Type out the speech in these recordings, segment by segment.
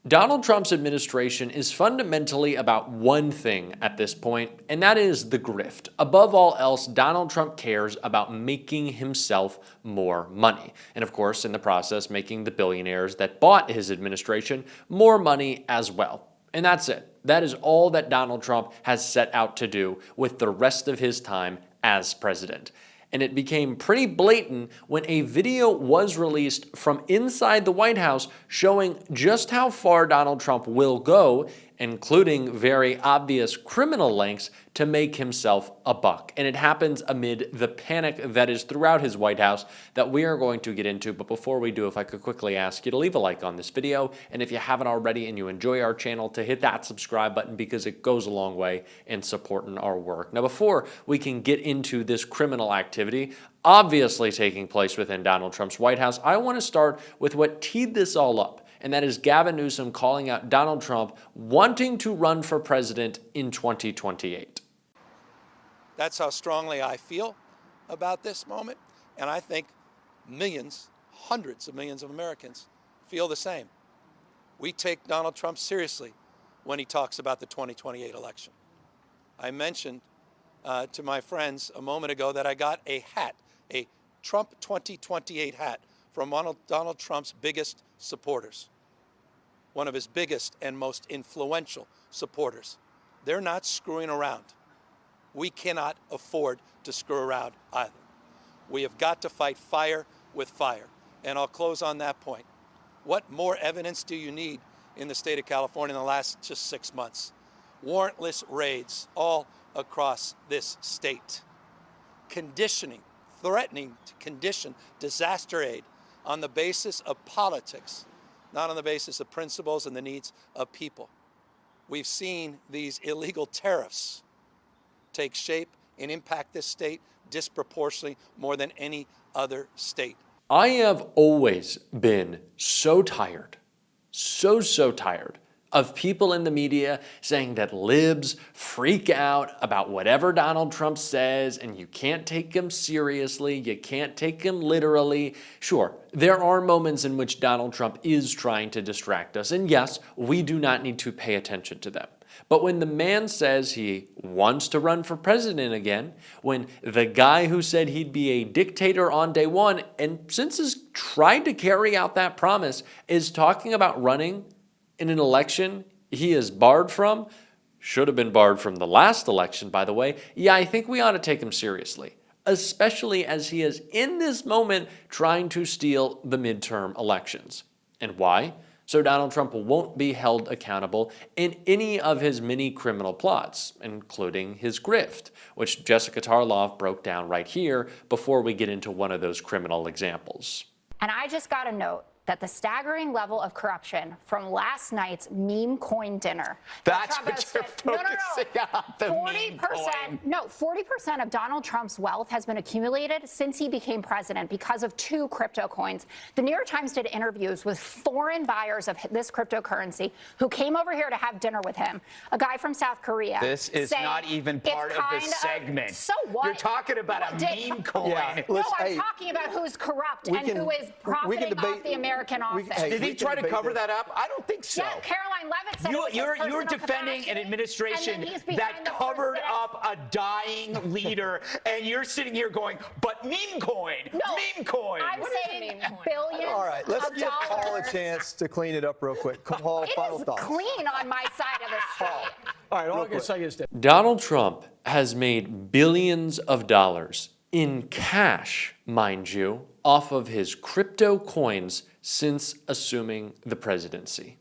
Donald Trump's administration is fundamentally about one thing at this point, and that is the grift. Above all else, Donald Trump cares about making himself more money. And of course, in the process, making the billionaires that bought his administration more money as well. And that's it. That is all that Donald Trump has set out to do with the rest of his time as president. And it became pretty blatant when a video was released from inside the White House showing just how far Donald Trump will go, including very obvious criminal lengths, to make himself a buck. And it happens amid the panic that is throughout his White House that we are going to get into. But before we do, if I could quickly ask you to leave a like on this video, and if you haven't already and you enjoy our channel, to hit that subscribe button because it goes a long way in supporting our work. Now, before we can get into this criminal activity obviously taking place within Donald Trump's White House, I want to start with what teed this all up. And that is Gavin Newsom calling out Donald Trump wanting to run for president in 2028. That's how strongly I feel about this moment. And I think millions, hundreds of millions of Americans feel the same. We take Donald Trump seriously when he talks about the 2028 election. I mentioned to my friends a moment ago that I got a hat, a Trump 2028 hat from one of Donald Trump's biggest supporters, one of his biggest and most influential supporters. They're not screwing around. We cannot afford to screw around either. We have got to fight fire with fire. And I'll close on that point. What more evidence do you need in the state of California in the last just 6 months? Warrantless raids all across this state. Conditioning, threatening to condition disaster aid on the basis of politics, not on the basis of principles and the needs of people. We've seen these illegal tariffs take shape and impact this state disproportionately more than any other state. I have always been so tired, so tired of people in the media saying that libs freak out about whatever Donald Trump says and you can't take him seriously, you can't take him literally. Sure, there are moments in which Donald Trump is trying to distract us, and yes, we do not need to pay attention to them. But when the man says he wants to run for president again, when the guy who said he'd be a dictator on day one and since has tried to carry out that promise is talking about running in an election he is barred from, should have been barred from the last election, by the way, yeah, I think we ought to take him seriously, especially as he is in this moment trying to steal the midterm elections. And why? So Donald Trump won't be held accountable in any of his many criminal plots, including his grift, which Jessica Tarlov broke down right here before we get into one of those criminal examples. And I just got a note that the staggering level of corruption from last night's meme coin dinner. That's what you're focusing on, the meme coin. No, 40% of Donald Trump's wealth has been accumulated since he became president because of 2 crypto coins. The New York Times did interviews with foreign buyers of this cryptocurrency who came over here to have dinner with him. A guy from South Korea. This is not even part of the segment. So what? You're talking about a meme coin. Yeah, no, I'm talking about who's corrupt and who is profiting off the American office. Did he try to cover that up? I don't think so. Yeah, Caroline Levitt said you're defending an administration that covered up a dying leader, and you're sitting here going, but meme coin, meme coin. I'm saying billions. All right, let's give Paul a chance to clean it up real quick. Paul, final thoughts. It is clean on my side of the street. All right, all I'm going to say is that Donald Trump has made billions of dollars in cash, mind you, off of his crypto coins since assuming the presidency.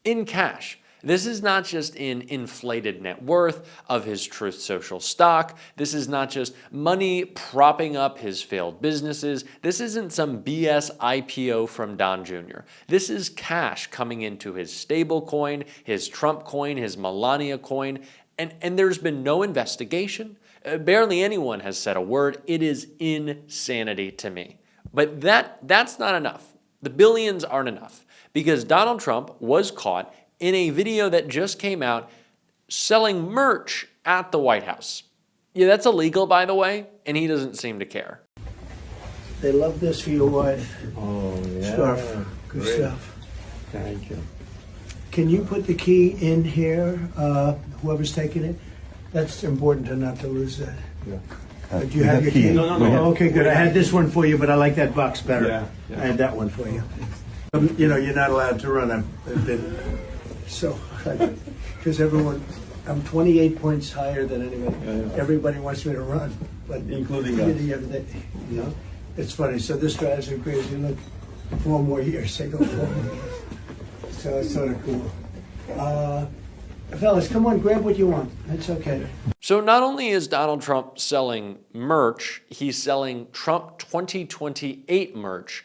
In cash. This is not just in inflated net worth of his Truth Social stock. This is not just money propping up his failed businesses. This isn't some BS IPO from Don Jr. This is cash coming into his stable coin, his Trump coin, his Melania coin, and there's been no investigation. Barely anyone has said a word. It is insanity to me. But that's not enough. The billions aren't enough because Donald Trump was caught in a video that just came out selling merch at the White House. Yeah, that's illegal, by the way, and he doesn't seem to care. They love this for your wife. Oh, yeah. Scarf. Good Great. stuff. Thank you. can you put the key in here, whoever's taking it? That's important to not to lose that. Yeah. Do you have your key? No. Oh, okay, good. I had this one for you, but I like that box better. Yeah. I had that one for you. You know, you're not allowed to run. I've been so, because I'm 28 points higher than anybody. Yeah. Everybody wants me to run, but including you us. know, it's funny. So this drives me crazy. Look, 4 more years. I go 4 more years. So it's sort of cool. Fellas, come on, grab what you want. That's okay. So not only is Donald Trump selling merch, he's selling Trump 2028 merch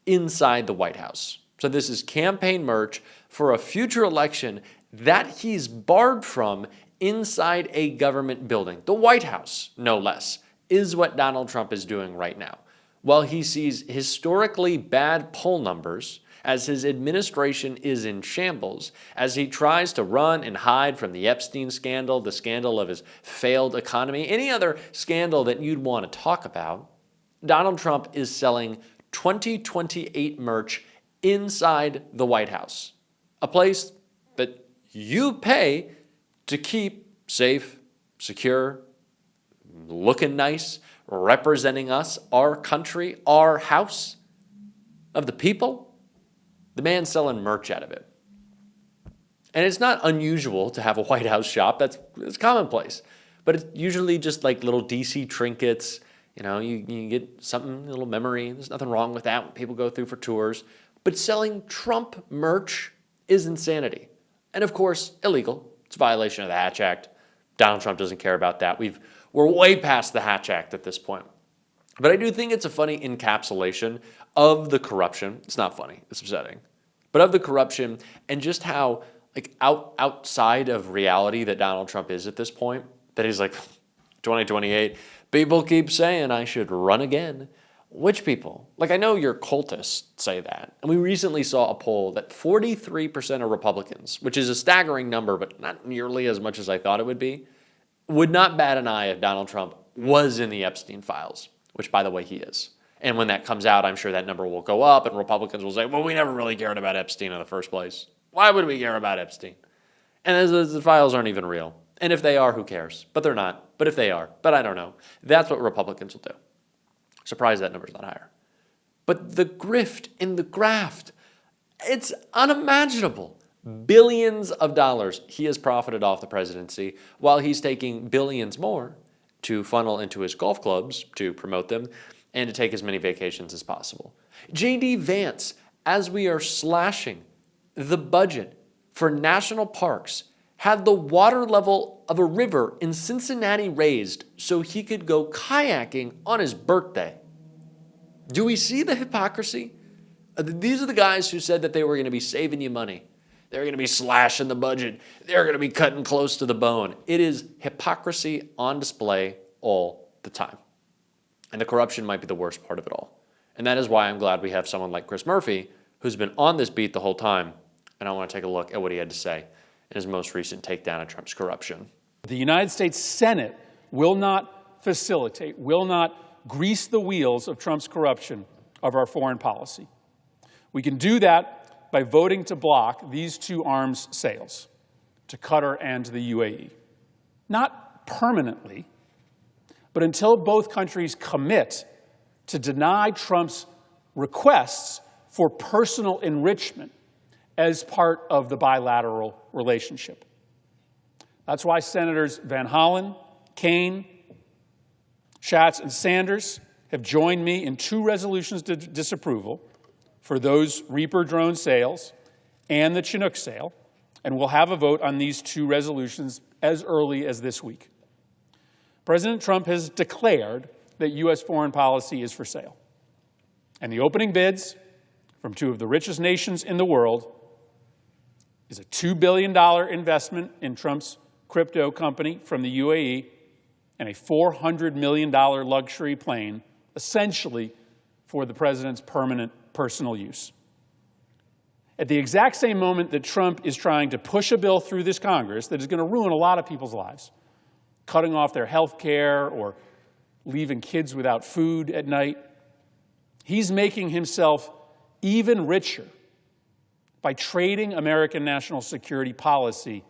inside the White House. So this is campaign merch for a future election that he's barred from inside a government building. The White House, no less, is what Donald Trump is doing right now. While he sees historically bad poll numbers, as his administration is in shambles, as he tries to run and hide from the Epstein scandal, the scandal of his failed economy, any other scandal that you'd want to talk about, Donald Trump is selling 2028 merch inside the White House, a place that you pay to keep safe, secure, looking nice, representing us, our country, our house of the people. The man's selling merch out of it. And it's not unusual to have a White House shop. It's commonplace. But it's usually just like little DC trinkets. You know, you get something, a little memory. There's nothing wrong with that when people go through for tours. But selling Trump merch is insanity. And of course, illegal. It's a violation of the Hatch Act. Donald Trump doesn't care about that. We're way past the Hatch Act at this point. But I do think it's a funny encapsulation of the corruption. It's not funny, it's upsetting. But of the corruption and just how like outside of reality that Donald Trump is at this point, that he's like, 2028, people keep saying I should run again. Which people? Like, I know your cultists say that. And we recently saw a poll that 43% of Republicans, which is a staggering number, but not nearly as much as I thought it would be, would not bat an eye if Donald Trump was in the Epstein files, which, by the way, he is. And when that comes out, I'm sure that number will go up, and Republicans will say, well, we never really cared about Epstein in the first place. Why would we care about Epstein? And the files aren't even real. And if they are, who cares? But they're not. But if they are, but I don't know. That's what Republicans will do. Surprised that number's not higher. But the grift and the graft, it's unimaginable. Billions of dollars he has profited off the presidency, while he's taking billions more to funnel into his golf clubs to promote them and to take as many vacations as possible. J.D. Vance, as we are slashing the budget for national parks, had the water level of a river in Cincinnati raised so he could go kayaking on his birthday. Do we see the hypocrisy? These are the guys who said that they were going to be saving you money. They're going to be slashing the budget. They're going to be cutting close to the bone. It is hypocrisy on display all the time. And the corruption might be the worst part of it all. And that is why I'm glad we have someone like Chris Murphy, who's been on this beat the whole time. And I want to take a look at what he had to say in his most recent takedown of Trump's corruption. The United States Senate will not facilitate, will not grease the wheels of Trump's corruption of our foreign policy. We can do that by voting to block these two arms sales to Qatar and the UAE. Not permanently, but until both countries commit to deny Trump's requests for personal enrichment as part of the bilateral relationship. That's why Senators Van Hollen, Kaine, Schatz, and Sanders have joined me in 2 resolutions to disapproval for those Reaper drone sales and the Chinook sale, and we'll have a vote on these 2 resolutions as early as this week. President Trump has declared that U.S. foreign policy is for sale. And the opening bids from 2 of the richest nations in the world is a $2 billion investment in Trump's crypto company from the UAE and a $400 million luxury plane, essentially for the president's permanent personal use. At the exact same moment that Trump is trying to push a bill through this Congress that is going to ruin a lot of people's lives, cutting off their health care or leaving kids without food at night, he's making himself even richer by trading American national security policy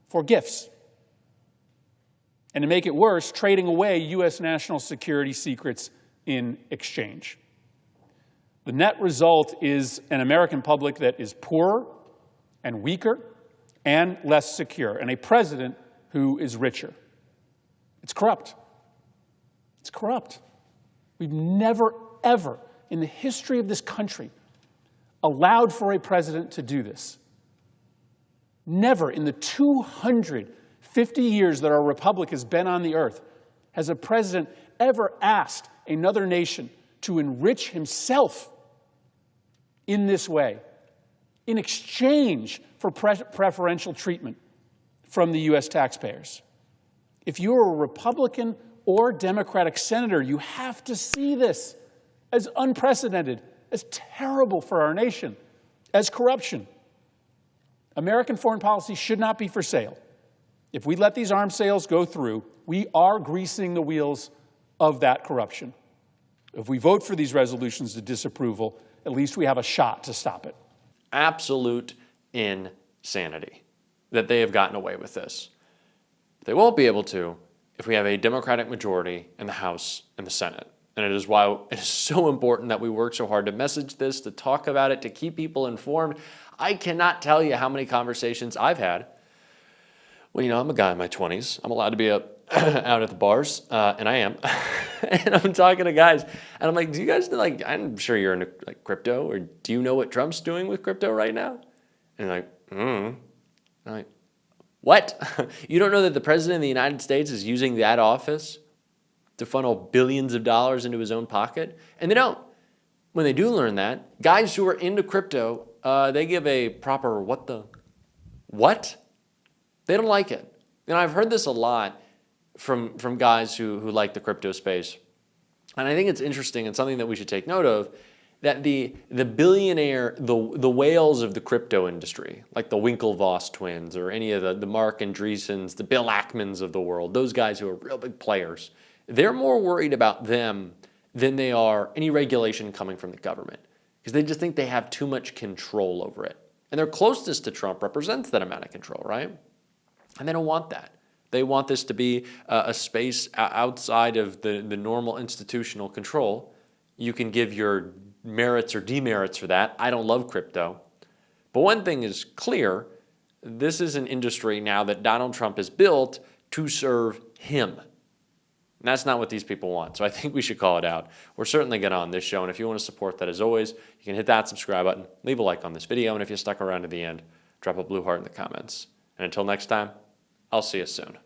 for gifts. And to make it worse, trading away U.S. national security secrets in exchange. The net result is an American public that is poorer and weaker and less secure, and a president who is richer. It's corrupt. It's corrupt. We've never, ever in the history of this country allowed for a president to do this. Never in the 250 years that our republic has been on the earth has a president ever asked another nation to enrich himself in this way in exchange for preferential treatment from the U.S. taxpayers. If you're a Republican or Democratic senator, you have to see this as unprecedented, as terrible for our nation, as corruption. American foreign policy should not be for sale. If we let these arms sales go through, we are greasing the wheels of that corruption. If we vote for these resolutions of disapproval, at least we have a shot to stop it. Absolute insanity that they have gotten away with this. They won't be able to if we have a Democratic majority in the House and the Senate. And it is why it is so important that we work so hard to message this, to talk about it, to keep people informed. I cannot tell you how many conversations I've had. Well, you know, I'm a guy in my 20s. I'm allowed to be out at the bars, and I am. And I'm talking to guys, and I'm like, do you guys know, like, I'm sure you're into like crypto, or do you know what Trump's doing with crypto right now? And they're like, I'm like, what? You don't know that the president of the United States is using that office to funnel billions of dollars into his own pocket? And they don't. When they do learn that, guys who are into crypto, they give a proper what? They don't like it. You know, I've heard this a lot from guys who like the crypto space. And I think it's interesting and something that we should take note of, that the billionaire, the whales of the crypto industry, like the Winklevoss twins or any of the Mark Andreessens, the Bill Ackmans of the world, those guys who are real big players, they're more worried about them than they are any regulation coming from the government, because they just think they have too much control over it. And their closeness to Trump represents that amount of control, right? And they don't want that. They want this to be a space outside of the normal institutional control. You can give your merits or demerits for that. I don't love crypto. But one thing is clear. This is an industry now that Donald Trump has built to serve him. And that's not what these people want. So I think we should call it out. We're certainly going to on this show. And if you want to support that, as always, you can hit that subscribe button, leave a like on this video. And if you stuck around to the end, drop a blue heart in the comments. And until next time, I'll see you soon.